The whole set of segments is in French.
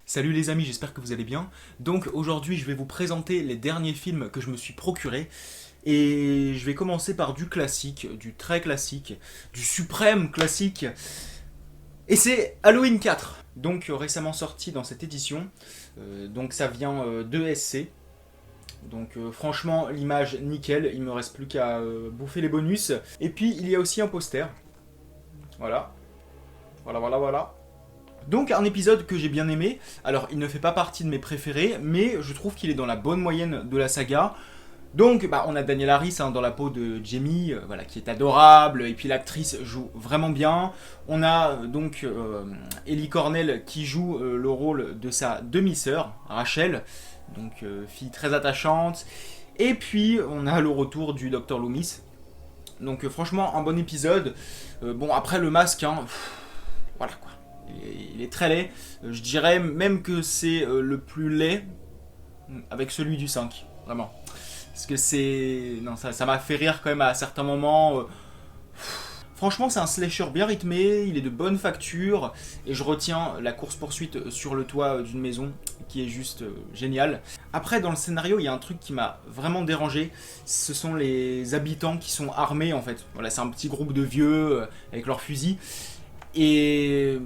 Salut les amis, j'espère que vous allez bien. Donc aujourd'hui je vais vous présenter les derniers films que je me suis procurés. Et je vais commencer par du classique, du très classique, du suprême classique. Et c'est Halloween 4, donc récemment sorti dans cette édition. Donc ça vient de SC. Donc franchement l'image nickel, il me reste plus qu'à bouffer les bonus. Et puis il y a aussi un poster. Voilà. Voilà. Donc un épisode que j'ai bien aimé. Alors il ne fait pas partie de mes préférés, mais je trouve qu'il est dans la bonne moyenne de la saga. Donc on a Daniel Harris dans la peau de Jamie, voilà, qui est adorable, et puis l'actrice joue vraiment bien. On a donc Ellie Cornell qui joue le rôle de sa demi-sœur, Rachel, donc fille très attachante. Et puis on a le retour du Dr Loomis. Donc franchement un bon épisode. Bon après le masque, voilà quoi. Il est très laid. Je dirais même que c'est le plus laid avec celui du 5. Vraiment. Parce que c'est. Non, ça m'a fait rire quand même à certains moments. Franchement, c'est un slasher bien rythmé, il est de bonne facture, et je retiens la course-poursuite sur le toit d'une maison, qui est juste géniale. Après, dans le scénario, il y a un truc qui m'a vraiment dérangé, ce sont les habitants qui sont armés en fait. Voilà, c'est un petit groupe de vieux avec leurs fusils, et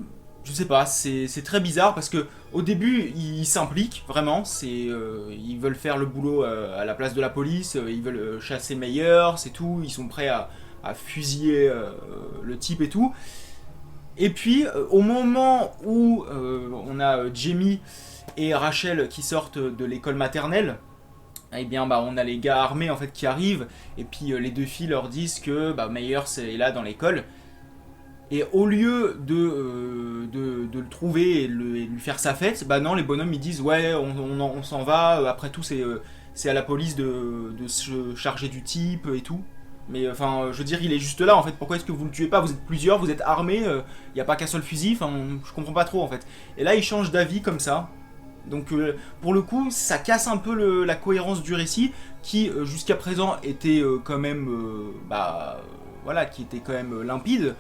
je sais pas, c'est très bizarre parce que au début ils s'impliquent vraiment, ils veulent faire le boulot à la place de la police, ils veulent chasser Meyer, c'est tout, ils sont prêts à fusiller le type et tout. Et puis au moment où on a Jamie et Rachel qui sortent de l'école maternelle, eh bien on a les gars armés en fait qui arrivent, et puis les deux filles leur disent que Meyer est là dans l'école. Et au lieu de le trouver et lui faire sa fête, non, les bonhommes ils disent ouais, on s'en va, après tout c'est à la police de se charger du type et tout. Mais enfin, je veux dire, il est juste là en fait, pourquoi est-ce que vous le tuez pas? Vous êtes plusieurs, vous êtes armés, il n'y a pas qu'un seul fusil, enfin, je comprends pas trop en fait. Et là, il change d'avis comme ça. Donc pour le coup, ça casse un peu la cohérence du récit qui jusqu'à présent était quand même, voilà, qui était quand même limpide.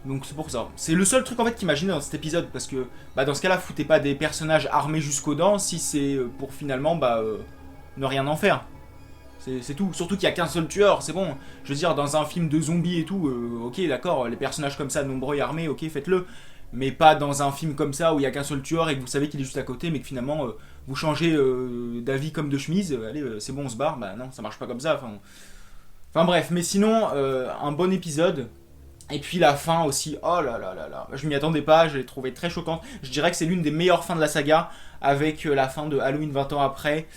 Donc c'est pour ça. C'est le seul truc en fait qui m'a gêné dans cet épisode, parce que dans ce cas-là, foutez pas des personnages armés jusqu'aux dents si c'est pour finalement ne rien en faire. C'est tout. Surtout qu'il y a qu'un seul tueur, c'est bon. Je veux dire, dans un film de zombies et tout, ok, d'accord, les personnages comme ça, nombreux et armés, ok, faites-le. Mais pas dans un film comme ça où il y a qu'un seul tueur et que vous savez qu'il est juste à côté, mais que finalement vous changez d'avis comme de chemise. Allez, c'est bon, on se barre. Non, ça marche pas comme ça. Enfin bref, mais sinon, un bon épisode. Et puis la fin aussi, oh là là là là, je m'y attendais pas, je l'ai trouvé très choquante. Je dirais que c'est l'une des meilleures fins de la saga, avec la fin de Halloween 20 ans après,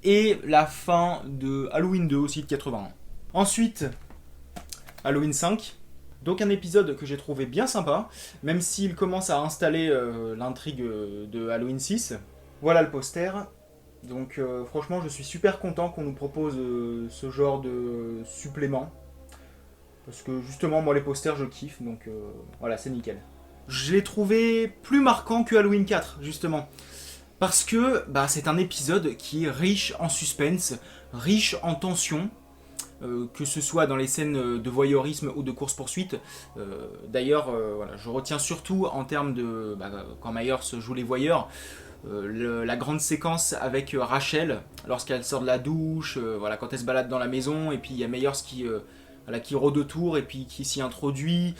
et la fin de Halloween 2 aussi de 81. Ensuite, Halloween 5, donc un épisode que j'ai trouvé bien sympa, même s'il commence à installer l'intrigue de Halloween 6. Voilà le poster. Donc franchement, je suis super content qu'on nous propose ce genre de supplément. Parce que justement, moi les posters je kiffe, donc voilà, c'est nickel. Je l'ai trouvé plus marquant que Halloween 4, justement. Parce que c'est un épisode qui est riche en suspense, riche en tension, que ce soit dans les scènes de voyeurisme ou de course-poursuite. D'ailleurs, voilà, je retiens surtout en termes de quand Myers joue les voyeurs, la grande séquence avec Rachel, lorsqu'elle sort de la douche, voilà, quand elle se balade dans la maison, et puis il y a Myers qui rôde autour et puis qui s'y introduit.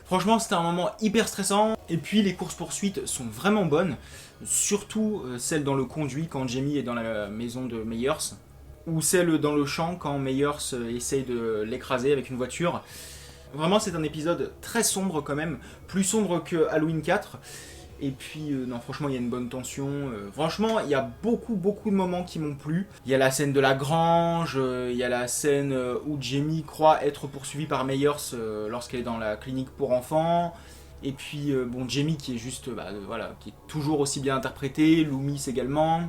Franchement, c'était un moment hyper stressant. Et puis, les courses-poursuites sont vraiment bonnes. Surtout celle dans le conduit quand Jamie est dans la maison de Myers. Ou celle dans le champ quand Myers essaye de l'écraser avec une voiture. Vraiment, c'est un épisode très sombre quand même. Plus sombre que Halloween 4. Et puis, non, franchement, il y a une bonne tension. Franchement, il y a beaucoup de moments qui m'ont plu. Il y a la scène de la grange, il y a la scène où Jamie croit être poursuivie par Myers lorsqu'elle est dans la clinique pour enfants. Et puis, Jamie qui est juste, voilà, qui est toujours aussi bien interprété, Loomis également.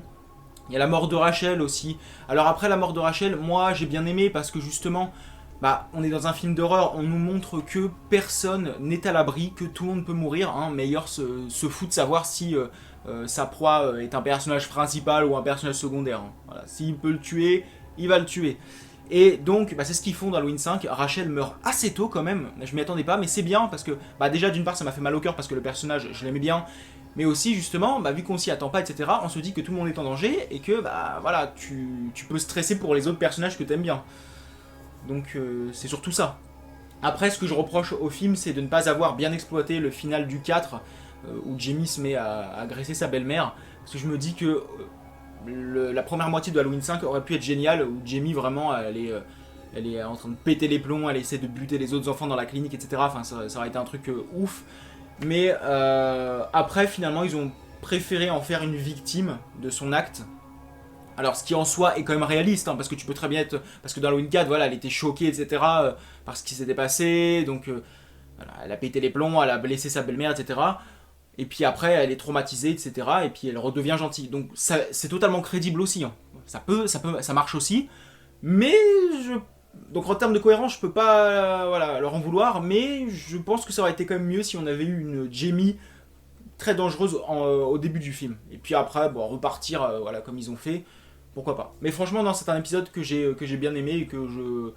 Il y a la mort de Rachel aussi. Alors après la mort de Rachel, moi j'ai bien aimé parce que justement, on est dans un film d'horreur, on nous montre que personne n'est à l'abri, que tout le monde peut mourir. Meyer se fout de savoir si sa proie est un personnage principal ou un personnage secondaire. Voilà. S'il peut le tuer, il va le tuer. Et donc, c'est ce qu'ils font dans Halloween 5. Rachel meurt assez tôt quand même. Je m'y attendais pas, mais c'est bien parce que déjà d'une part ça m'a fait mal au cœur parce que le personnage je l'aimais bien. Mais aussi justement, vu qu'on s'y attend pas, etc., on se dit que tout le monde est en danger et que voilà, tu peux stresser pour les autres personnages que t'aimes bien. Donc c'est surtout ça. Après, ce que je reproche au film, c'est de ne pas avoir bien exploité le final du 4, où Jamie se met à agresser sa belle-mère. Parce que je me dis que la première moitié de Halloween 5 aurait pu être géniale, où Jamie vraiment, elle est en train de péter les plombs, elle essaie de buter les autres enfants dans la clinique, etc. Enfin, ça aurait été un truc ouf. Mais après, finalement, ils ont préféré en faire une victime de son acte. Alors, ce qui en soi est quand même réaliste, parce que tu peux très bien être. Parce que dans Halloween 4, voilà, elle était choquée, etc. Par ce qui s'était passé. Donc, voilà, elle a pété les plombs, elle a blessé sa belle-mère, etc. Et puis après, elle est traumatisée, etc. Et puis elle redevient gentille. Donc, c'est totalement crédible aussi. Ça marche aussi. Mais donc en termes de cohérence, je peux pas leur en vouloir, mais je pense que ça aurait été quand même mieux si on avait eu une Jamie très dangereuse au début du film. Et puis après, repartir comme ils ont fait, pourquoi pas. Mais franchement, non, c'est un épisode que j'ai bien aimé et que je...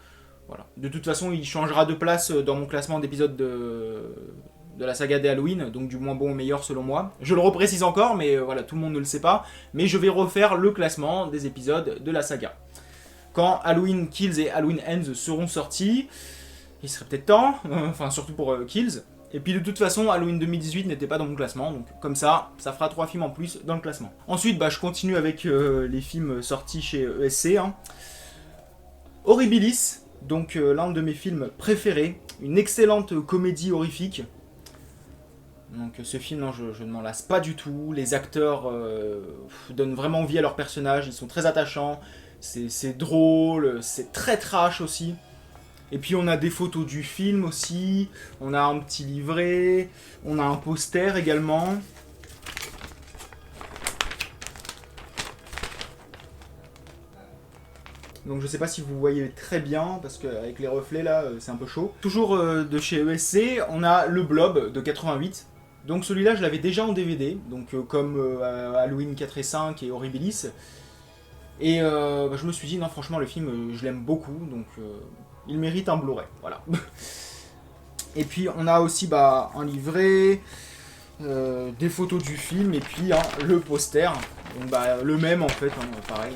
Voilà. De toute façon, il changera de place dans mon classement d'épisodes de la saga des Halloween, donc du moins bon au meilleur selon moi. Je le reprécise encore, mais voilà, tout le monde ne le sait pas. Mais je vais refaire le classement des épisodes de la saga. Quand Halloween Kills et Halloween Ends seront sortis, il serait peut-être temps, enfin surtout pour Kills. Et puis de toute façon, Halloween 2018 n'était pas dans mon classement, donc comme ça fera 3 films en plus dans le classement. Ensuite, je continue avec les films sortis chez ESC. Horribilis, donc l'un de mes films préférés, une excellente comédie horrifique. Donc ce film, non, je ne m'en lasse pas du tout. Les acteurs donnent vraiment envie à leurs personnages, ils sont très attachants. C'est drôle, c'est très trash aussi. Et puis on a des photos du film aussi, on a un petit livret, on a un poster également. Donc je sais pas si vous voyez très bien, parce qu'avec les reflets là, c'est un peu chaud. Toujours de chez ESC, on a Le Blob de 88. Donc celui-là, je l'avais déjà en DVD, donc comme Halloween 4 et 5 et Horribilis. Et je me suis dit, non, franchement, le film, je l'aime beaucoup, donc il mérite un Blu-ray, voilà. Et puis, on a aussi un livret, des photos du film, et puis le poster, donc le même en fait, pareil.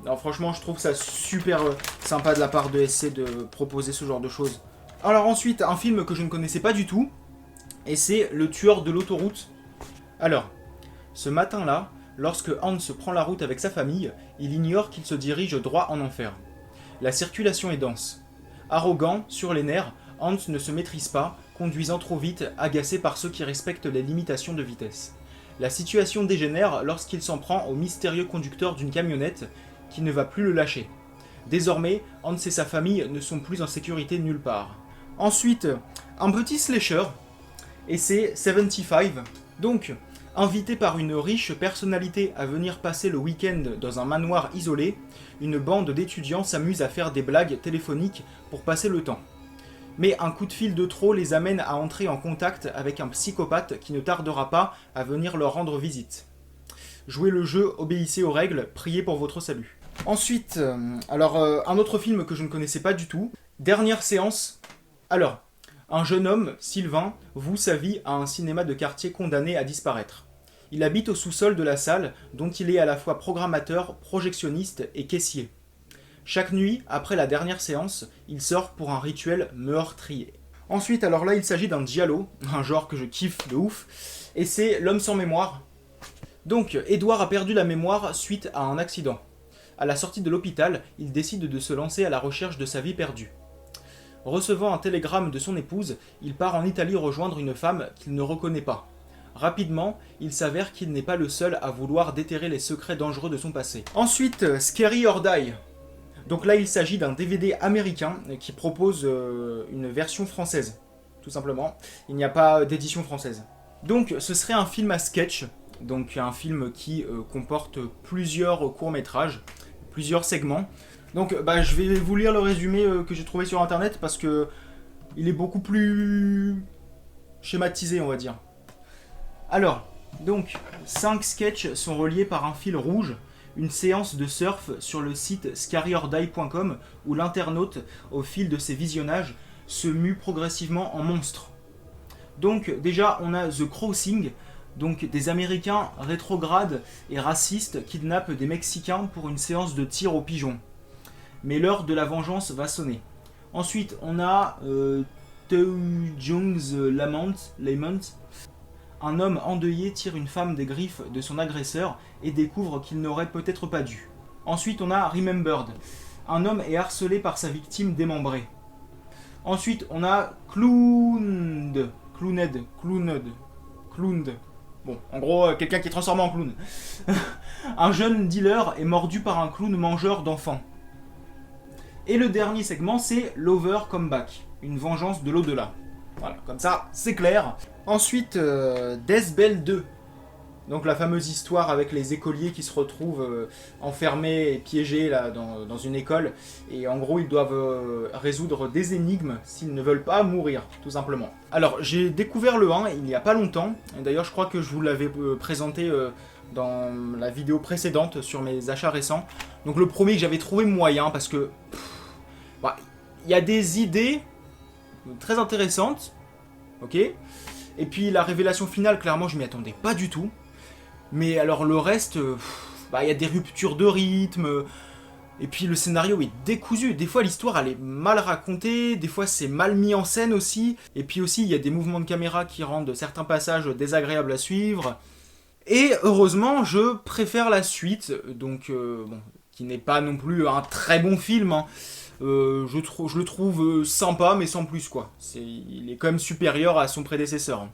Alors franchement, je trouve ça super sympa de la part de SC de proposer ce genre de choses. Alors ensuite, un film que je ne connaissais pas du tout, et c'est Le Tueur de l'autoroute. Alors, ce matin-là, lorsque Hans prend la route avec sa famille, il ignore qu'il se dirige droit en enfer. La circulation est dense. Arrogant, sur les nerfs, Hans ne se maîtrise pas, conduisant trop vite, agacé par ceux qui respectent les limitations de vitesse. La situation dégénère lorsqu'il s'en prend au mystérieux conducteur d'une camionnette qui ne va plus le lâcher. Désormais, Hans et sa famille ne sont plus en sécurité nulle part. Ensuite, un petit slasher, et c'est 75. Donc, invité par une riche personnalité à venir passer le week-end dans un manoir isolé, une bande d'étudiants s'amuse à faire des blagues téléphoniques pour passer le temps. Mais un coup de fil de trop les amène à entrer en contact avec un psychopathe qui ne tardera pas à venir leur rendre visite. Jouez le jeu, obéissez aux règles, priez pour votre salut. Ensuite, un autre film que je ne connaissais pas du tout, Dernière séance. Alors, un jeune homme, Sylvain, voue sa vie à un cinéma de quartier condamné à disparaître. Il habite au sous-sol de la salle, dont il est à la fois programmateur, projectionniste et caissier. Chaque nuit, après la dernière séance, il sort pour un rituel meurtrier. Ensuite, alors là, il s'agit d'un giallo, un genre que je kiffe de ouf, et c'est L'homme sans mémoire. Donc, Édouard a perdu la mémoire suite à un accident. À la sortie de l'hôpital, il décide de se lancer à la recherche de sa vie perdue. Recevant un télégramme de son épouse, il part en Italie rejoindre une femme qu'il ne reconnaît pas. Rapidement, il s'avère qu'il n'est pas le seul à vouloir déterrer les secrets dangereux de son passé. Ensuite, Scary or Die. Donc là, il s'agit d'un DVD américain qui propose une version française, tout simplement. Il n'y a pas d'édition française. Donc, ce serait un film à sketch, donc un film qui comporte plusieurs courts-métrages, plusieurs segments. Donc, je vais vous lire le résumé que j'ai trouvé sur internet parce que il est beaucoup plus schématisé, on va dire. Alors, donc, 5 sketchs sont reliés par un fil rouge, une séance de surf sur le site scaryordie.com où l'internaute, au fil de ses visionnages, se mue progressivement en monstre. Donc, déjà, on a The Crossing, Donc des Américains rétrogrades et racistes kidnappent des Mexicains pour une séance de tir aux pigeons. Mais l'heure de la vengeance va sonner. Ensuite, on a Teo-Jung's Lament. Un homme endeuillé tire une femme des griffes de son agresseur et découvre qu'il n'aurait peut-être pas dû. Ensuite, on a Remembered. Un homme est harcelé par sa victime démembrée. Ensuite, on a Clowned. Bon, en gros, quelqu'un qui est transformé en clown. Un jeune dealer est mordu par un clown mangeur d'enfants. Et le dernier segment, c'est Lover Comeback, une vengeance de l'au-delà. Voilà, comme ça, c'est clair. Ensuite, Death Bell 2. Donc la fameuse histoire avec les écoliers qui se retrouvent enfermés et piégés là, dans une école. Et en gros, ils doivent résoudre des énigmes s'ils ne veulent pas mourir, tout simplement. Alors, j'ai découvert le 1 il n'y a pas longtemps. D'ailleurs, je crois que je vous l'avais présenté dans la vidéo précédente sur mes achats récents. Donc le premier que j'avais trouvé moyen parce que... il y a des idées très intéressantes. Ok. Et puis la révélation finale, clairement, je m'y attendais pas du tout. Mais alors le reste, y a des ruptures de rythme, et puis le scénario est décousu. Des fois l'histoire elle est mal racontée, des fois c'est mal mis en scène aussi, et puis aussi il y a des mouvements de caméra qui rendent certains passages désagréables à suivre. Et heureusement je préfère la suite, donc qui n'est pas non plus un très bon film, hein. Je le trouve sympa mais sans plus quoi. Il est quand même supérieur à son prédécesseur.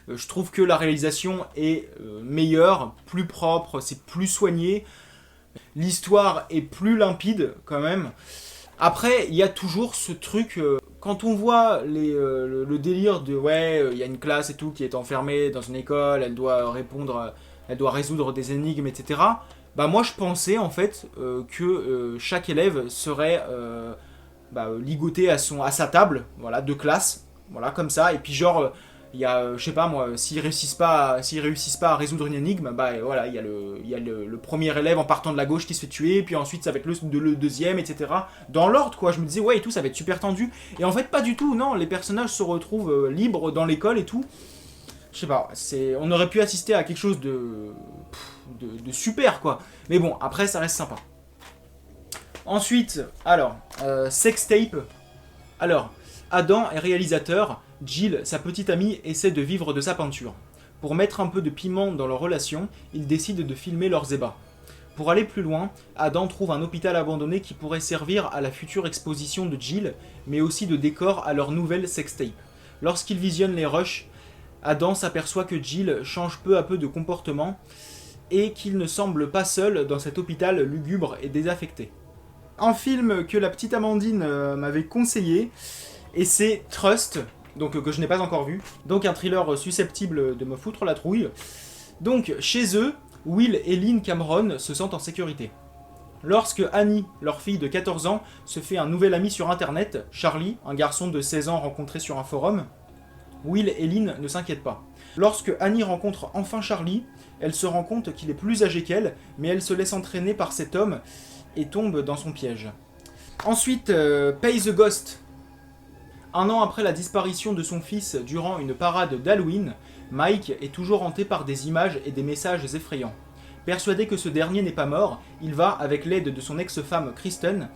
Je trouve que la réalisation est meilleure, plus propre, c'est plus soigné. L'histoire est plus limpide quand même. Après, il y a toujours ce truc, quand on voit le délire de il y a une classe et tout qui est enfermée dans une école, elle doit résoudre des énigmes, etc. Moi je pensais en fait que chaque élève serait ligoté à sa table, voilà, de classe, voilà, comme ça, et puis genre... il y a, je sais pas moi, s'ils réussissent pas à résoudre une énigme, voilà, il y a le premier élève en partant de la gauche qui se fait tuer, puis ensuite ça va être le deuxième, etc. Dans l'ordre, quoi. Je me disais, et tout, ça va être super tendu. Et en fait, pas du tout, non, les personnages se retrouvent libres dans l'école et tout. Je sais pas, on aurait pu assister à quelque chose de super, quoi. Mais bon, après, ça reste sympa. Ensuite, alors, Sextape. Alors, Adam est réalisateur. Jill, sa petite amie, essaie de vivre de sa peinture. Pour mettre un peu de piment dans leur relation, ils décident de filmer leurs ébats. Pour aller plus loin, Adam trouve un hôpital abandonné qui pourrait servir à la future exposition de Jill, mais aussi de décor à leur nouvelle sextape. Lorsqu'il visionne les rushs, Adam s'aperçoit que Jill change peu à peu de comportement et qu'il ne semble pas seul dans cet hôpital lugubre et désaffecté. Un film que la petite Amandine m'avait conseillé, et c'est Trust, donc que je n'ai pas encore vu. Donc un thriller susceptible de me foutre la trouille. Donc chez eux, Will et Lynn Cameron se sentent en sécurité. Lorsque Annie, leur fille de 14 ans, se fait un nouvel ami sur internet, Charlie, un garçon de 16 ans rencontré sur un forum, Will et Lynn ne s'inquiètent pas. Lorsque Annie rencontre enfin Charlie, elle se rend compte qu'il est plus âgé qu'elle, mais elle se laisse entraîner par cet homme et tombe dans son piège. Ensuite, Pay the Ghost. Un an après la disparition de son fils durant une parade d'Halloween, Mike est toujours hanté par des images et des messages effrayants. Persuadé que ce dernier n'est pas mort, il va, avec l'aide de son ex-femme Kristen,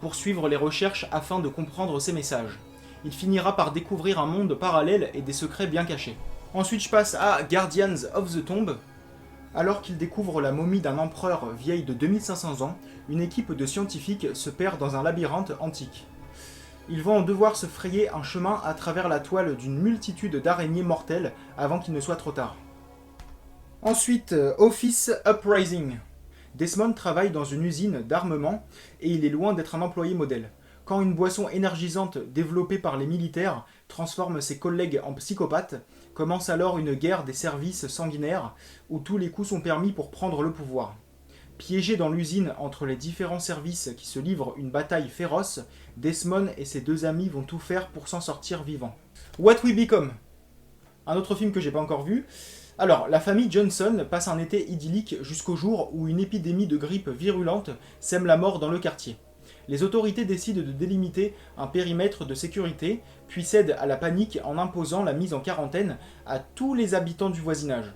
poursuivre les recherches afin de comprendre ces messages. Il finira par découvrir un monde parallèle et des secrets bien cachés. Ensuite, je passe à Guardians of the Tomb. Alors qu'il découvre la momie d'un empereur vieille de 2500 ans, une équipe de scientifiques se perd dans un labyrinthe antique. Ils vont devoir se frayer un chemin à travers la toile d'une multitude d'araignées mortelles avant qu'il ne soit trop tard. Ensuite, Office Uprising. Desmond travaille dans une usine d'armement et il est loin d'être un employé modèle. Quand une boisson énergisante développée par les militaires transforme ses collègues en psychopathes, commence alors une guerre des services sanguinaires où tous les coups sont permis pour prendre le pouvoir. Piégé dans l'usine entre les différents services qui se livrent une bataille féroce, Desmond et ses deux amis vont tout faire pour s'en sortir vivants. What We Become. Un autre film que j'ai pas encore vu. Alors, la famille Johnson passe un été idyllique jusqu'au jour où une épidémie de grippe virulente sème la mort dans le quartier. les autorités décident de délimiter un périmètre de sécurité, puis cèdent à la panique en imposant la mise en quarantaine à tous les habitants du voisinage.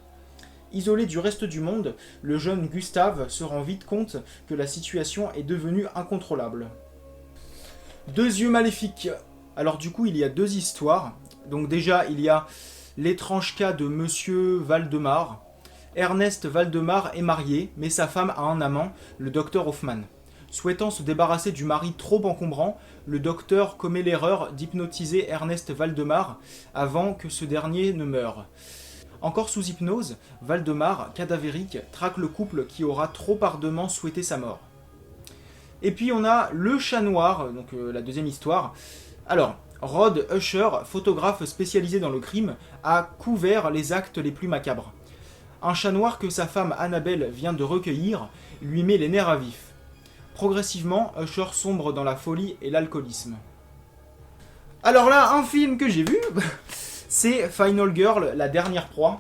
Isolé du reste du monde, le jeune Gustave se rend vite compte que la situation est devenue incontrôlable. Deux yeux maléfiques. Alors du coup, il y a deux histoires. Donc déjà, il y a l'étrange cas de Monsieur Valdemar. Ernest Valdemar est marié, mais sa femme a un amant, le docteur Hoffman. Souhaitant se débarrasser du mari trop encombrant, le docteur commet l'erreur d'hypnotiser Ernest Valdemar avant que ce dernier ne meure. Encore sous hypnose, Valdemar, cadavérique, traque le couple qui aura trop ardemment souhaité sa mort. Et puis on a le chat noir, donc la deuxième histoire. Alors, Rod Usher, photographe spécialisé dans le crime, a couvert les actes les plus macabres. Un chat noir que sa femme Annabelle vient de recueillir lui met les nerfs à vif. Progressivement, Usher sombre dans la folie et l'alcoolisme. Alors là, un film que j'ai vu, c'est Final Girl, la dernière proie.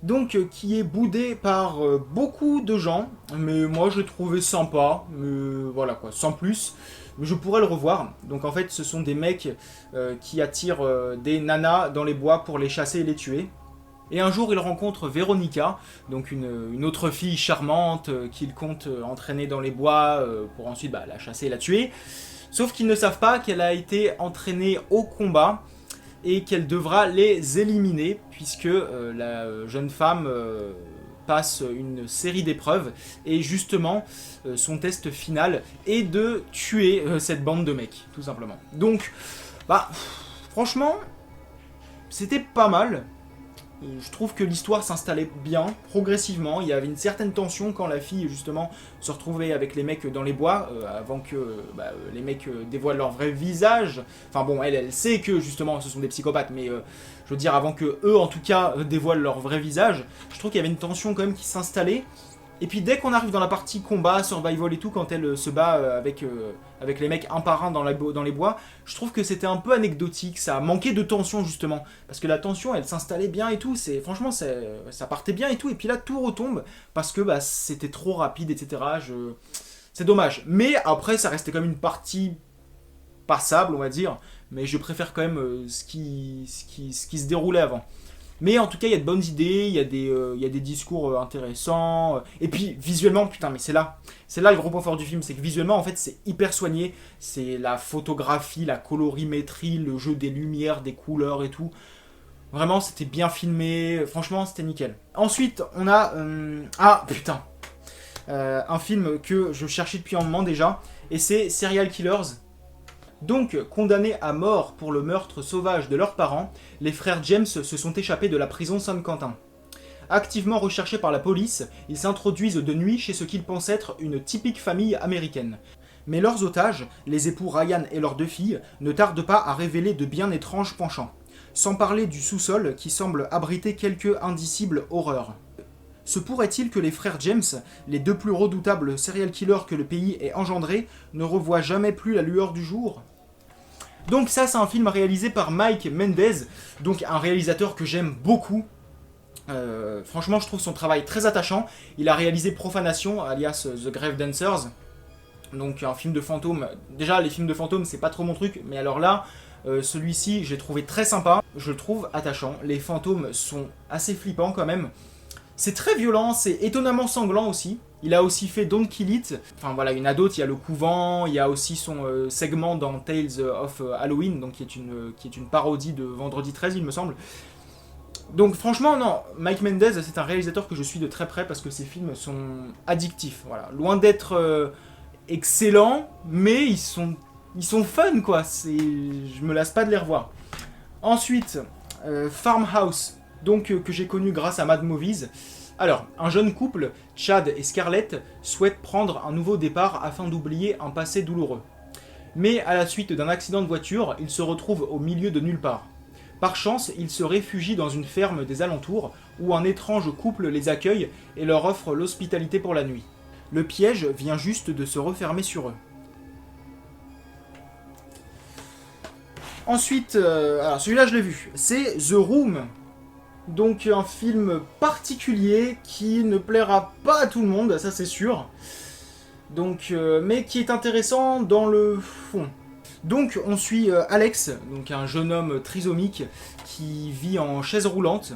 Donc, qui est boudé par beaucoup de gens, mais moi je l'ai trouvé sympa, mais voilà quoi, sans plus. Je pourrais le revoir. Donc en fait, ce sont des mecs qui attirent des nanas dans les bois pour les chasser et les tuer. Et un jour, il rencontre Véronica, donc une autre fille charmante qu'il compte entraîner dans les bois pour ensuite la chasser et la tuer. Sauf qu'ils ne savent pas qu'elle a été entraînée au combat et qu'elle devra les éliminer, puisque la jeune femme passe une série d'épreuves, et justement, son test final est de tuer cette bande de mecs, tout simplement. Donc, franchement, c'était pas mal. Je trouve que l'histoire s'installait bien, progressivement. Il y avait une certaine tension quand la fille, justement, se retrouvait avec les mecs dans les bois, avant que les mecs dévoilent leur vrai visage. Enfin bon, elle sait que, justement, ce sont des psychopathes, mais je veux dire, avant que eux, en tout cas, dévoilent leur vrai visage, je trouve qu'il y avait une tension quand même qui s'installait. Et puis dès qu'on arrive dans la partie combat, survival et tout, quand elle se bat avec les mecs un par un dans les bois, je trouve que c'était un peu anecdotique, ça manquait de tension justement, parce que la tension elle s'installait bien et tout, franchement ça partait bien et tout, et puis là tout retombe, parce que c'était trop rapide, etc. C'est dommage, mais après ça restait quand même une partie passable on va dire, mais je préfère quand même ce qui se déroulait avant. Mais en tout cas, il y a de bonnes idées, il y a des discours intéressants. Et puis, visuellement, putain, mais c'est là le gros point fort du film, c'est que visuellement, en fait, c'est hyper soigné. C'est la photographie, la colorimétrie, le jeu des lumières, des couleurs et tout. Vraiment, c'était bien filmé. Franchement, c'était nickel. Ensuite, on a... un film que je cherchais depuis un moment déjà. Et c'est Serial Killers. Donc, condamnés à mort pour le meurtre sauvage de leurs parents, les frères James se sont échappés de la prison San-Quentin. Activement recherchés par la police, ils s'introduisent de nuit chez ce qu'ils pensent être une typique famille américaine. Mais leurs otages, les époux Ryan et leurs deux filles, ne tardent pas à révéler de bien étranges penchants. Sans parler du sous-sol qui semble abriter quelques indicibles horreurs. Se pourrait-il que les frères James, les deux plus redoutables serial killers que le pays ait engendrés, ne revoient jamais plus la lueur du jour ? Donc ça, c'est un film réalisé par Mike Mendez, donc un réalisateur que j'aime beaucoup. Franchement, je trouve son travail très attachant. Il a réalisé Profanation, alias The Grave Dancers, donc un film de fantômes. Déjà, les films de fantômes, c'est pas trop mon truc, mais alors là, celui-ci, j'ai trouvé très sympa. Je le trouve attachant. Les fantômes sont assez flippants quand même. C'est très violent, c'est étonnamment sanglant aussi. Il a aussi fait Don't Kill It. Enfin voilà, il y en a d'autres, il y a Le Couvent, il y a aussi son segment dans Tales of Halloween, donc qui est une parodie de Vendredi 13, il me semble. Donc franchement, non, Mike Mendez, c'est un réalisateur que je suis de très près parce que ses films sont addictifs. Voilà. Loin d'être excellents, mais ils sont fun, quoi. Je me lasse pas de les revoir. Ensuite, Farmhouse, donc que j'ai connu grâce à Mad Movies. Alors, un jeune couple, Chad et Scarlett, souhaitent prendre un nouveau départ afin d'oublier un passé douloureux. Mais à la suite d'un accident de voiture, ils se retrouvent au milieu de nulle part. Par chance, ils se réfugient dans une ferme des alentours, où un étrange couple les accueille et leur offre l'hospitalité pour la nuit. Le piège vient juste de se refermer sur eux. Ensuite, alors celui-là je l'ai vu, c'est The Room. Donc un film particulier qui ne plaira pas à tout le monde, ça c'est sûr. Donc, mais qui est intéressant dans le fond. Donc on suit Alex, donc un jeune homme trisomique qui vit en chaise roulante.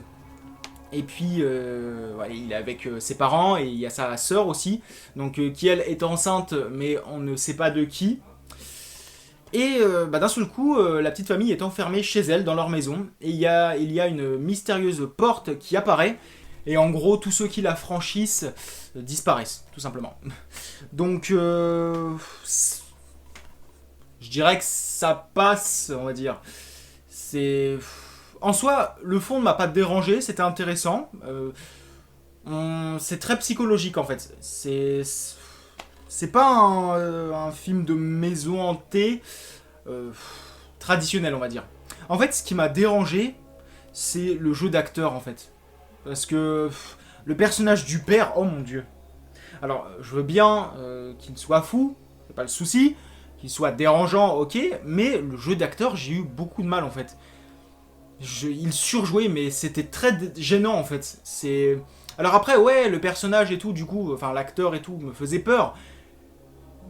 Et puis ouais, il est avec ses parents et il y a sa sœur aussi, donc qui elle est enceinte mais on ne sait pas de qui. Et d'un seul coup, la petite famille est enfermée chez elle dans leur maison et il y a une mystérieuse porte qui apparaît. Et en gros, tous ceux qui la franchissent disparaissent, tout simplement. Donc, je dirais que ça passe, on va dire. C'est... En soi, le fond ne m'a pas dérangé, c'était intéressant. C'est très psychologique, en fait. C'est pas un film de maison hantée traditionnel, on va dire. En fait, ce qui m'a dérangé, c'est le jeu d'acteur, en fait. Parce que le personnage du père, oh mon dieu. Alors, je veux bien qu'il soit fou, c'est pas le souci, qu'il soit dérangeant, ok, mais le jeu d'acteur, j'ai eu beaucoup de mal en fait. Il surjouait, mais c'était très gênant en fait. Alors après, ouais, le personnage et tout, du coup, enfin l'acteur et tout, me faisait peur.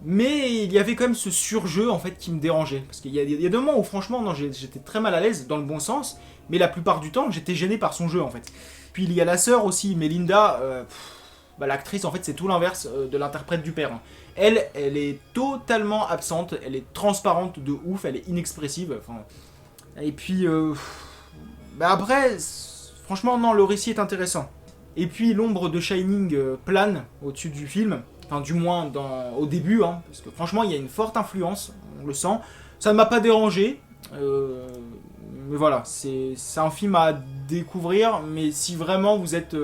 Mais il y avait quand même ce surjeu en fait qui me dérangeait. Parce qu'il y a des moments où franchement, non, j'étais très mal à l'aise, dans le bon sens, mais la plupart du temps, j'étais gêné par son jeu en fait. Puis il y a la sœur aussi, Melinda, l'actrice en fait c'est tout l'inverse de l'interprète du père. Elle est totalement absente, elle est transparente de ouf, elle est inexpressive. Enfin, et puis après, franchement non, le récit est intéressant. Et puis l'ombre de Shining plane au-dessus du film, enfin du moins au début, hein, parce que franchement il y a une forte influence, on le sent. Ça ne m'a pas dérangé, mais voilà, c'est un film à découvrir, mais si vraiment vous êtes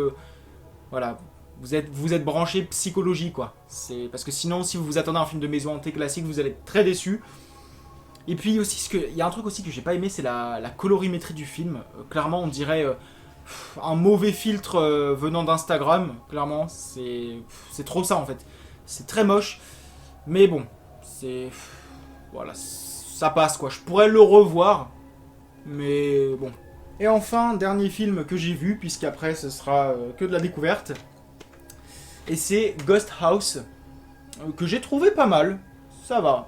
voilà, vous êtes branché psychologie quoi. C'est parce que sinon si vous vous attendez à un film de maison hantée classique, vous allez être très déçu. Et puis aussi il y a un truc aussi que j'ai pas aimé, c'est la colorimétrie du film. Clairement, on dirait un mauvais filtre venant d'Instagram. Clairement, c'est trop ça en fait. C'est très moche, mais bon, c'est voilà, ça passe quoi. Je pourrais le revoir, mais bon. Et enfin, dernier film que j'ai vu, puisqu'après ce sera que de la découverte. Et c'est Ghost House, que j'ai trouvé pas mal. Ça va.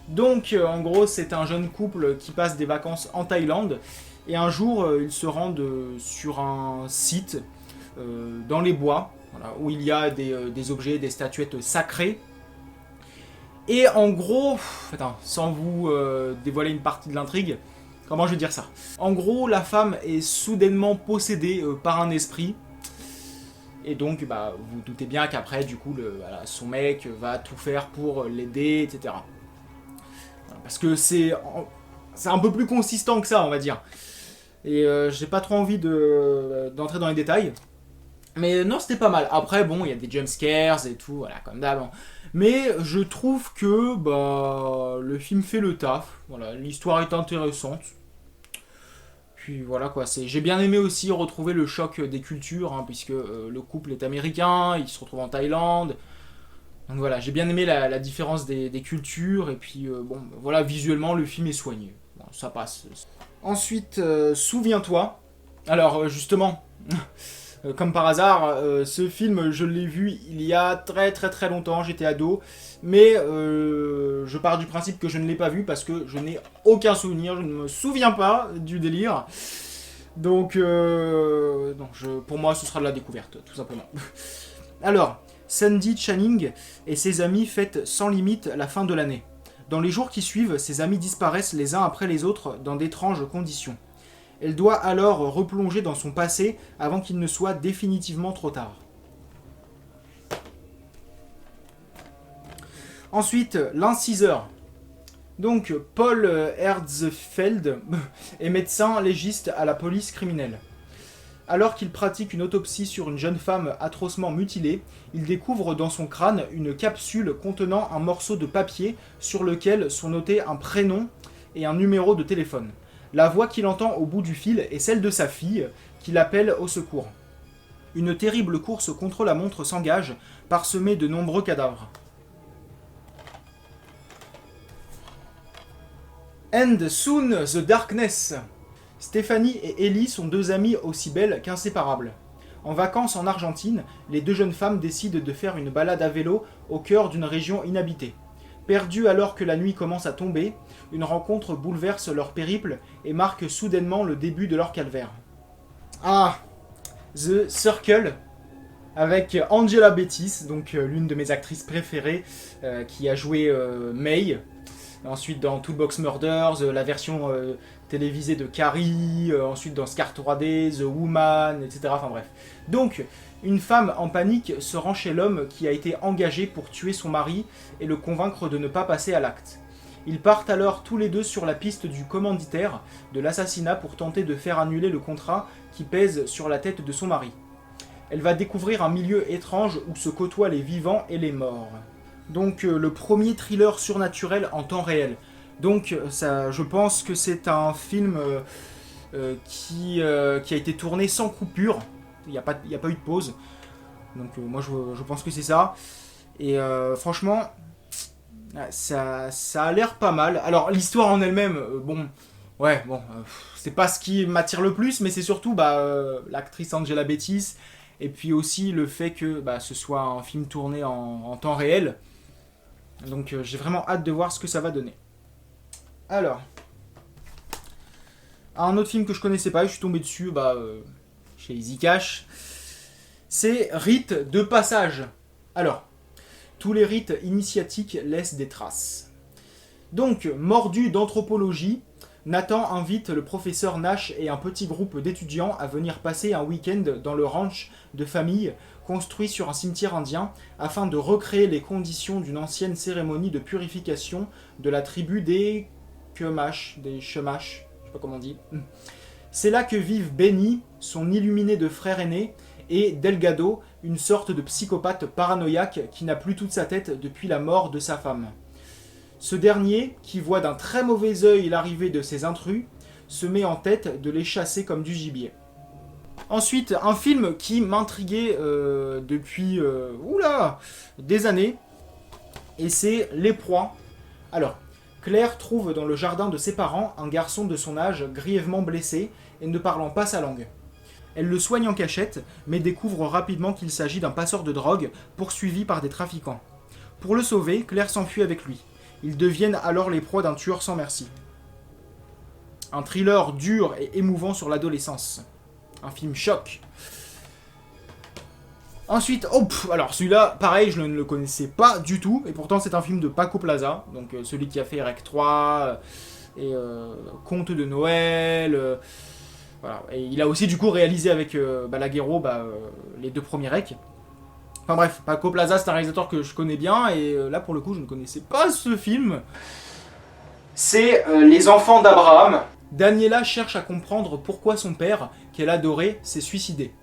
Donc, en gros, c'est un jeune couple qui passe des vacances en Thaïlande. Et un jour, ils se rendent sur un site dans les bois, voilà, où il y a des objets, des statuettes sacrées. Et en gros, attends, sans vous dévoiler une partie de l'intrigue, comment je vais dire ça? En gros, la femme est soudainement possédée par un esprit. Et donc, bah, vous doutez bien qu'après, du coup, voilà, son mec va tout faire pour l'aider, etc. Parce que c'est un peu plus consistant que ça, on va dire. Et j'ai pas trop envie d'entrer dans les détails. Mais non, c'était pas mal. Après, bon, il y a des jumpscares et tout, voilà, comme d'hab. Mais je trouve que bah, le film fait le taf. Voilà, l'histoire est intéressante. Puis voilà quoi, j'ai bien aimé aussi retrouver le choc des cultures, hein, puisque le couple est américain, il se retrouve en Thaïlande. Donc voilà, j'ai bien aimé la différence des cultures, et puis bon, voilà, visuellement le film est soigné. Bon, ça passe. Ensuite, Souviens-toi. Alors justement, comme par hasard, ce film, je l'ai vu il y a très très très longtemps, j'étais ado, mais je pars du principe que je ne l'ai pas vu parce que je n'ai aucun souvenir, je ne me souviens pas du délire. Donc, non, pour moi, ce sera de la découverte, tout simplement. Alors, Sandy Channing et ses amis fêtent sans limite la fin de l'année. Dans les jours qui suivent, ses amis disparaissent les uns après les autres dans d'étranges conditions. Elle doit alors replonger dans son passé avant qu'il ne soit définitivement trop tard. Ensuite, l'inciseur. Donc, Paul Herzfeld est médecin légiste à la police criminelle. Alors qu'il pratique une autopsie sur une jeune femme atrocement mutilée, il découvre dans son crâne une capsule contenant un morceau de papier sur lequel sont notés un prénom et un numéro de téléphone. La voix qu'il entend au bout du fil est celle de sa fille, qui l'appelle au secours. Une terrible course contre la montre s'engage, parsemée de nombreux cadavres. And soon the darkness. Stéphanie et Ellie sont deux amies aussi belles qu'inséparables. En vacances en Argentine, les deux jeunes femmes décident de faire une balade à vélo au cœur d'une région inhabitée. Perdus alors que la nuit commence à tomber, une rencontre bouleverse leur périple et marque soudainement le début de leur calvaire. Ah, The Circle, avec Angela Bettis, donc l'une de mes actrices préférées, qui a joué May, ensuite dans Toolbox Murders, la version télévisée de Carrie, ensuite dans Scar 3D, The Woman, etc. Enfin bref. Donc, une femme en panique se rend chez l'homme qui a été engagé pour tuer son mari et le convaincre de ne pas passer à l'acte. Ils partent alors tous les deux sur la piste du commanditaire de l'assassinat pour tenter de faire annuler le contrat qui pèse sur la tête de son mari. Elle va découvrir un milieu étrange où se côtoient les vivants et les morts. Donc le premier thriller surnaturel en temps réel. Donc ça, je pense que c'est un film qui a été tourné sans coupure. Il n'y a pas eu de pause. Donc moi je pense que c'est ça. Et franchement, ça a l'air pas mal. Alors l'histoire en elle-même, c'est pas ce qui m'attire le plus, mais c'est surtout l'actrice Angela Bettis. Et puis aussi le fait que ce soit un film tourné en temps réel. Donc j'ai vraiment hâte de voir ce que ça va donner. Alors, un autre film que je connaissais pas, je suis tombé dessus chez Easy Cash. C'est Rite de passage. Alors, tous les rites initiatiques laissent des traces. Donc, mordu d'anthropologie, Nathan invite le professeur Nash et un petit groupe d'étudiants à venir passer un week-end dans le ranch de famille construit sur un cimetière indien afin de recréer les conditions d'une ancienne cérémonie de purification de la tribu des Chumash, je sais pas comment on dit. C'est là que vivent Benny, son illuminé de frère aîné, et Delgado, une sorte de psychopathe paranoïaque qui n'a plus toute sa tête depuis la mort de sa femme. Ce dernier, qui voit d'un très mauvais œil l'arrivée de ces intrus, se met en tête de les chasser comme du gibier. Ensuite, un film qui m'intriguait depuis des années, et c'est Les Proies. Alors, Claire trouve dans le jardin de ses parents un garçon de son âge grièvement blessé et ne parlant pas sa langue. Elle le soigne en cachette, mais découvre rapidement qu'il s'agit d'un passeur de drogue poursuivi par des trafiquants. Pour le sauver, Claire s'enfuit avec lui. Ils deviennent alors les proies d'un tueur sans merci. Un thriller dur et émouvant sur l'adolescence. Un film choc. Ensuite, alors celui-là, pareil, je ne le connaissais pas du tout, et pourtant c'est un film de Paco Plaza, donc celui qui a fait Rec 3, et Conte de Noël, voilà. Et il a aussi du coup réalisé avec Balaguerro les deux premiers Rec. Enfin bref, Paco Plaza c'est un réalisateur que je connais bien, et là pour le coup je ne connaissais pas ce film. C'est Les Enfants d'Abraham. Daniela cherche à comprendre pourquoi son père, qu'elle adorait, s'est suicidé.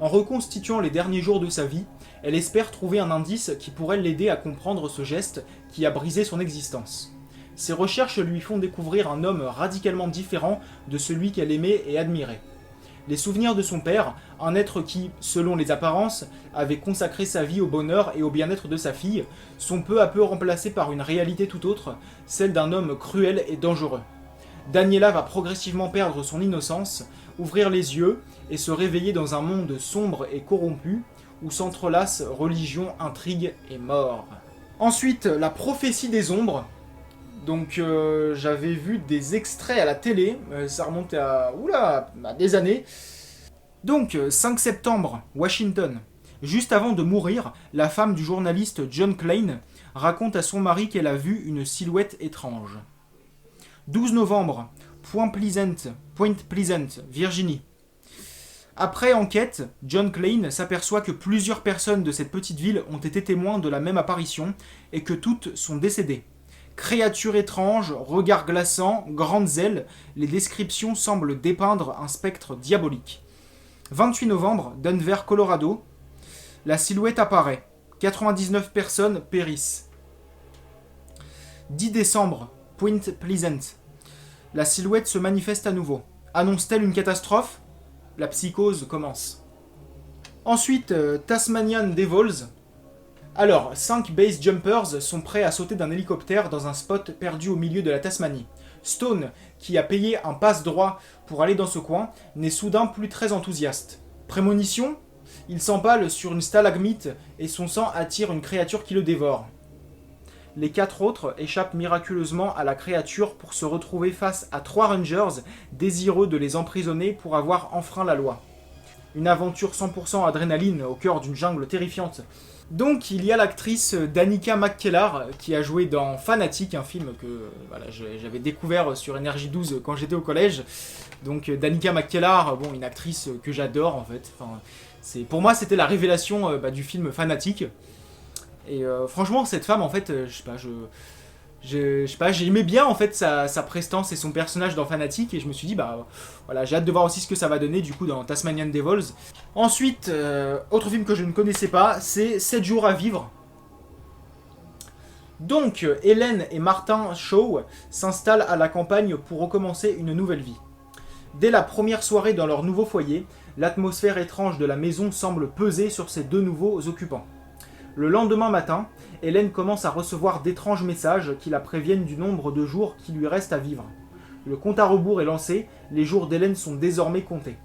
En reconstituant les derniers jours de sa vie, elle espère trouver un indice qui pourrait l'aider à comprendre ce geste qui a brisé son existence. Ses recherches lui font découvrir un homme radicalement différent de celui qu'elle aimait et admirait. Les souvenirs de son père, un être qui, selon les apparences, avait consacré sa vie au bonheur et au bien-être de sa fille, sont peu à peu remplacés par une réalité tout autre, celle d'un homme cruel et dangereux. Daniela va progressivement perdre son innocence, ouvrir les yeux et se réveiller dans un monde sombre et corrompu où s'entrelacent religion, intrigue et mort. Ensuite, La prophétie des ombres. Donc j'avais vu des extraits à la télé, ça remonte à des années. Donc 5 septembre, Washington. Juste avant de mourir, la femme du journaliste John Klein raconte à son mari qu'elle a vu une silhouette étrange. 12 novembre, Point Pleasant, Virginie. Après enquête, John Klein s'aperçoit que plusieurs personnes de cette petite ville ont été témoins de la même apparition et que toutes sont décédées. Créatures étranges, regards glaçants, grandes ailes, les descriptions semblent dépeindre un spectre diabolique. 28 novembre, Denver, Colorado. La silhouette apparaît. 99 personnes périssent. 10 décembre, Point Pleasant. La silhouette se manifeste à nouveau. Annonce-t-elle une catastrophe ? La psychose commence. Ensuite, Tasmanian Devils. Alors, 5 base jumpers sont prêts à sauter d'un hélicoptère dans un spot perdu au milieu de la Tasmanie. Stone, qui a payé un passe-droit pour aller dans ce coin, n'est soudain plus très enthousiaste. Prémonition ? Il s'empale sur une stalagmite et son sang attire une créature qui le dévore. Les 4 autres échappent miraculeusement à la créature pour se retrouver face à 3 rangers désireux de les emprisonner pour avoir enfreint la loi. Une aventure 100% adrénaline au cœur d'une jungle terrifiante. Donc il y a l'actrice Danica McKellar qui a joué dans Fanatic, un film que voilà, j'avais découvert sur Énergie 12 quand j'étais au collège. Donc Danica McKellar, bon, une actrice que j'adore en fait. Enfin, pour moi c'était la révélation du film Fanatic. Et franchement cette femme en fait, je sais pas, j'aimais bien en fait sa prestance et son personnage dans Fanatic et je me suis dit bah voilà, j'ai hâte de voir aussi ce que ça va donner du coup dans Tasmanian Devils. Ensuite, autre film que je ne connaissais pas, c'est 7 jours à vivre. Donc, Hélène et Martin Shaw s'installent à la campagne pour recommencer une nouvelle vie. Dès la première soirée dans leur nouveau foyer, l'atmosphère étrange de la maison semble peser sur ces 2 nouveaux occupants. Le lendemain matin, Hélène commence à recevoir d'étranges messages qui la préviennent du nombre de jours qui lui restent à vivre. Le compte à rebours est lancé, les jours d'Hélène sont désormais comptés.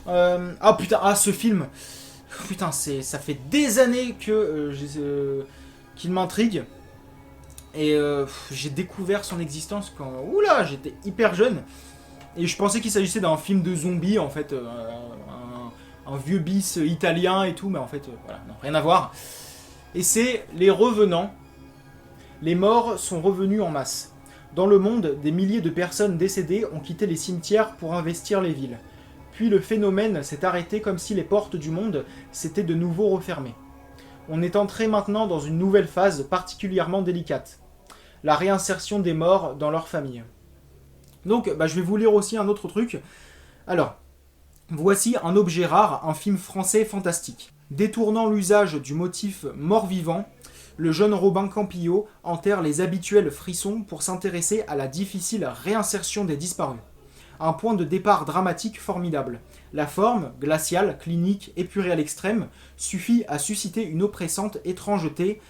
Ah putain, ce film, putain, ça fait des années que qu'il m'intrigue. Et j'ai découvert son existence quand, oula, j'étais hyper jeune. Et je pensais qu'il s'agissait d'un film de zombies, en fait, un vieux bis italien et tout, mais en fait, voilà, non, rien à voir. Et c'est Les Revenants. Les morts sont revenus en masse. Dans le monde, des milliers de personnes décédées ont quitté les cimetières pour investir les villes. Puis le phénomène s'est arrêté comme si les portes du monde s'étaient de nouveau refermées. On est entré maintenant dans une nouvelle phase particulièrement délicate. La réinsertion des morts dans leur famille. Donc, je vais vous lire aussi un autre truc. Alors, voici Un objet rare, un film français fantastique. Détournant l'usage du motif mort-vivant, le jeune Robin Campillo enterre les habituels frissons pour s'intéresser à la difficile réinsertion des disparus. Un point de départ dramatique formidable. La forme, glaciale, clinique, épurée à l'extrême, suffit à susciter une oppressante étrangeté,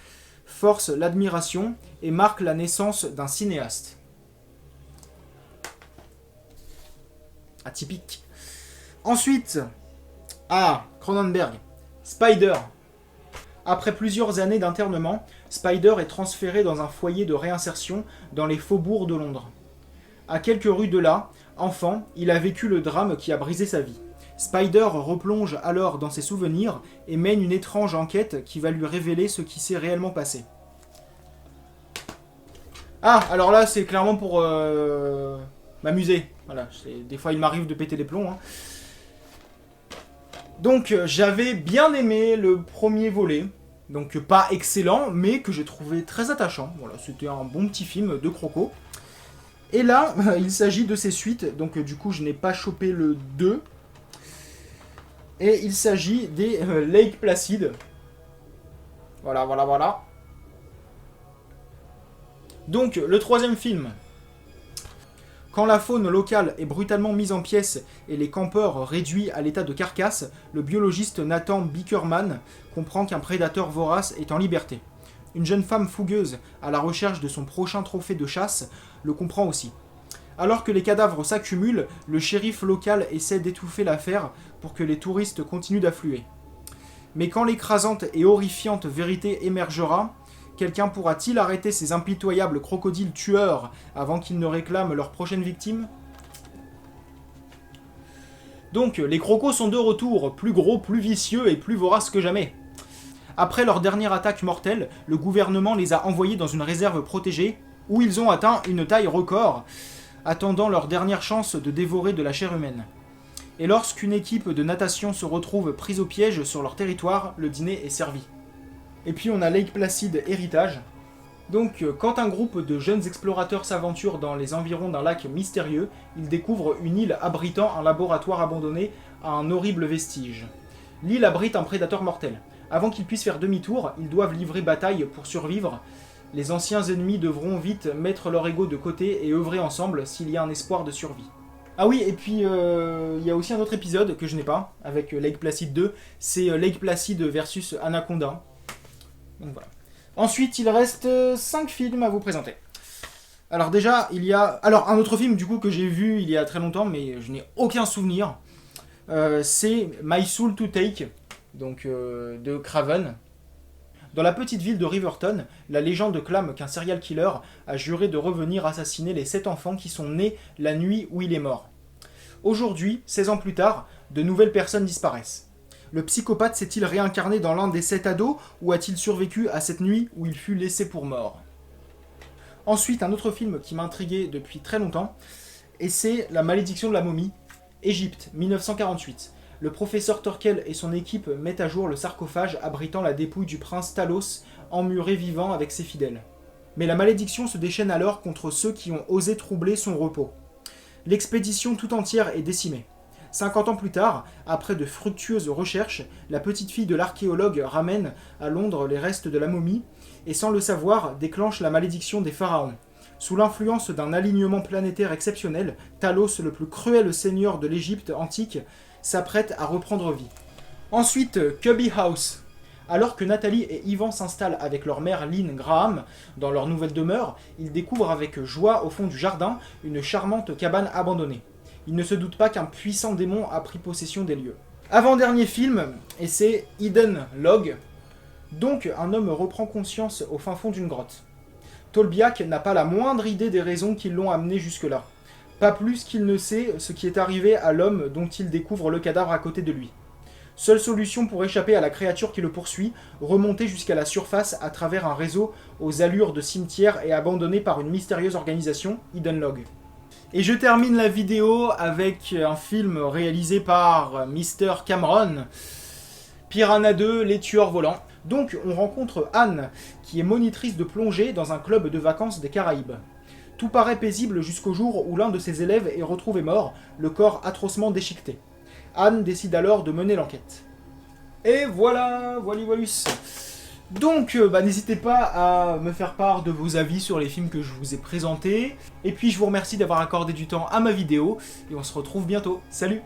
force l'admiration et marque la naissance d'un cinéaste. Atypique. Ensuite, Cronenberg. Spider. Après plusieurs années d'internement, Spider est transféré dans un foyer de réinsertion dans les faubourgs de Londres. À quelques rues de là, enfant, il a vécu le drame qui a brisé sa vie. Spider replonge alors dans ses souvenirs et mène une étrange enquête qui va lui révéler ce qui s'est réellement passé. Alors là, c'est clairement pour m'amuser. Voilà, des fois il m'arrive de péter les plombs. Hein. Donc j'avais bien aimé le premier volet, donc pas excellent, mais que j'ai trouvé très attachant. Voilà, c'était un bon petit film de croco. Et là, il s'agit de ses suites, donc du coup je n'ai pas chopé le 2. Et il s'agit des Lake Placid. Voilà. Donc le troisième film. Quand la faune locale est brutalement mise en pièces et les campeurs réduits à l'état de carcasse, le biologiste Nathan Bickerman comprend qu'un prédateur vorace est en liberté. Une jeune femme fougueuse, à la recherche de son prochain trophée de chasse, le comprend aussi. Alors que les cadavres s'accumulent, le shérif local essaie d'étouffer l'affaire pour que les touristes continuent d'affluer. Mais quand l'écrasante et horrifiante vérité émergera, quelqu'un pourra-t-il arrêter ces impitoyables crocodiles tueurs avant qu'ils ne réclament leur prochaine victime ? Donc, les crocos sont de retour, plus gros, plus vicieux et plus voraces que jamais. Après leur dernière attaque mortelle, le gouvernement les a envoyés dans une réserve protégée, où ils ont atteint une taille record, attendant leur dernière chance de dévorer de la chair humaine. Et lorsqu'une équipe de natation se retrouve prise au piège sur leur territoire, le dîner est servi. Et puis on a Lake Placid Héritage. Donc quand un groupe de jeunes explorateurs s'aventure dans les environs d'un lac mystérieux, ils découvrent une île abritant un laboratoire abandonné à un horrible vestige. L'île abrite un prédateur mortel. Avant qu'ils puissent faire demi-tour, ils doivent livrer bataille pour survivre. Les anciens ennemis devront vite mettre leur ego de côté et œuvrer ensemble s'il y a un espoir de survie. Ah oui, et puis il y a aussi un autre épisode que je n'ai pas, avec Lake Placid 2, c'est Lake Placid versus Anaconda. Donc voilà. Ensuite, il reste 5 films à vous présenter. Alors déjà, il y a... Alors, un autre film, du coup, que j'ai vu il y a très longtemps, mais je n'ai aucun souvenir. c'est My Soul to Take, donc de Craven. Dans la petite ville de Riverton, la légende clame qu'un serial killer a juré de revenir assassiner les 7 enfants qui sont nés la nuit où il est mort. Aujourd'hui, 16 ans plus tard, de nouvelles personnes disparaissent. Le psychopathe s'est-il réincarné dans l'un des 7 ados ou a-t-il survécu à cette nuit où il fut laissé pour mort? Ensuite, un autre film qui m'a intrigué depuis très longtemps, et c'est La malédiction de la momie, Égypte, 1948. Le professeur Torkel et son équipe mettent à jour le sarcophage abritant la dépouille du prince Talos, emmuré vivant avec ses fidèles. Mais la malédiction se déchaîne alors contre ceux qui ont osé troubler son repos. L'expédition tout entière est décimée. 50 ans plus tard, après de fructueuses recherches, la petite fille de l'archéologue ramène à Londres les restes de la momie et sans le savoir déclenche la malédiction des pharaons. Sous l'influence d'un alignement planétaire exceptionnel, Talos, le plus cruel seigneur de l'Égypte antique, s'apprête à reprendre vie. Ensuite, Cubby House. Alors que Nathalie et Ivan s'installent avec leur mère Lynn Graham dans leur nouvelle demeure, ils découvrent avec joie au fond du jardin une charmante cabane abandonnée. Ils ne se doutent pas qu'un puissant démon a pris possession des lieux. Avant-dernier film, et c'est Hidden Log. Donc, un homme reprend conscience au fin fond d'une grotte. Tolbiac n'a pas la moindre idée des raisons qui l'ont amené jusque-là. Pas plus qu'il ne sait ce qui est arrivé à l'homme dont il découvre le cadavre à côté de lui. Seule solution pour échapper à la créature qui le poursuit, remonter jusqu'à la surface à travers un réseau aux allures de cimetière et abandonné par une mystérieuse organisation, Hidden Log. Et je termine la vidéo avec un film réalisé par Mr. Cameron, Piranha 2, les tueurs volants. Donc on rencontre Anne, qui est monitrice de plongée dans un club de vacances des Caraïbes. Tout paraît paisible jusqu'au jour où l'un de ses élèves est retrouvé mort, le corps atrocement déchiqueté. Anne décide alors de mener l'enquête. Et voilà, voilus. Donc, n'hésitez pas à me faire part de vos avis sur les films que je vous ai présentés. Et puis, je vous remercie d'avoir accordé du temps à ma vidéo. Et on se retrouve bientôt. Salut!